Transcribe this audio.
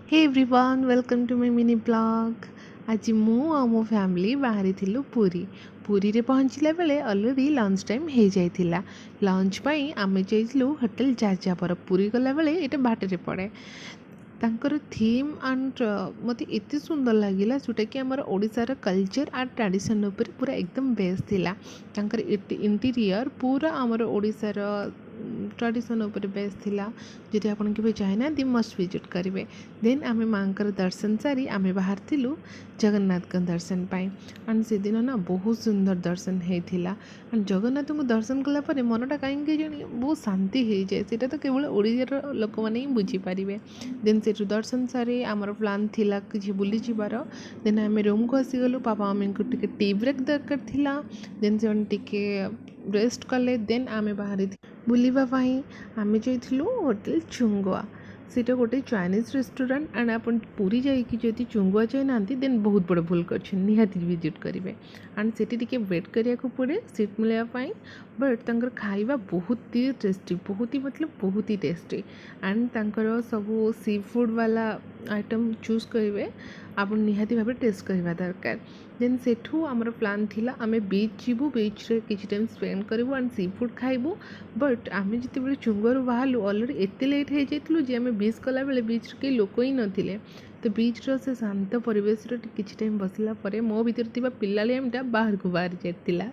Hey everyone welcome to my mini blog. आज मु आ मो फैमिली बाहरी थिलु पुरी रे पहुँचला बेले ऑलरेडी लंच टाइम हो जाइथिला। लंच पाई आमे जाइलु होटल जाजापर। पुरी गला बेले एटा बाटरे पड़े तांकर थीम एंड मते एते सुंदर लागिला जोटा कि हमर ओडिसार कल्चर आर ट्रेडिशन ऊपर पूरा एकदम बेस्ट थिला। तांकर इंटीरियर पूरा हमर ओडिसार ट्रेडिशन ऊपर बेस्ट थिला। जदि आपन केबे चाहेना दी मस्ट विजिट करिवे। देन आमे मांकर दर्शन सारी आमे बाहर थिलु जगन्नाथ का दर्शन पाई। एंड से दिन ना बहुत सुंदर दर्शन हेथिला। एंड जगन्नाथ को दर्शन कला परे मनटा कहीं जानी बहुत शांति हो जाए। सेटा तो केवल ओडिसार लोक माने ही बुझी पारिबे। देन से दर्शन सारी आमर प्लान थिला कि बुली जिबार। देन आम रूम को आसीगलु। पापा मम्मी को टिके टी ब्रेक दरकार थिला। देन से टिके रेस्ट कले। देन आमे बाहरी बुलिबा पाई आमे जाइथिलु होटल चुंगुआ। सीटा गोटे चाइनीज रेस्टोरेंट। एंड आपन पूरी जाइकी जदि चुंगुआ जाए ना देन बहुत बड़ भूल कर निहाती विजिट करेंगे। एंड सेठी टिके वेट करिया को पड़े सीट मिलवा पाई। बट तांकर खाइबा बहुत ही टेस्टी, बहुत ही मतलब बहुत ही टेस्टी। एंड तांकर सब सी फूड वाला आइटम चूज करेंगे आप निहाती भाव टेस्ट करवा दरकार। देन सेठू आमर प्लान थिला आमे बीच जीवु, बीच रे किछि टाइम स्पेंड करिवु एंड सी फूड खाइबु। बट आमे जिते चुंगरू बाहरलु ऑलरेडी एते लेट हो जाइतलु जे आमे बीच कला बेले बीच के लोक ही नथिले। तो बीच रो से शांत परिवेश रे किछि टाइम बसला परे मो भीतर थिबा पिलालियामटा बाहर को बाहर जाइतिला।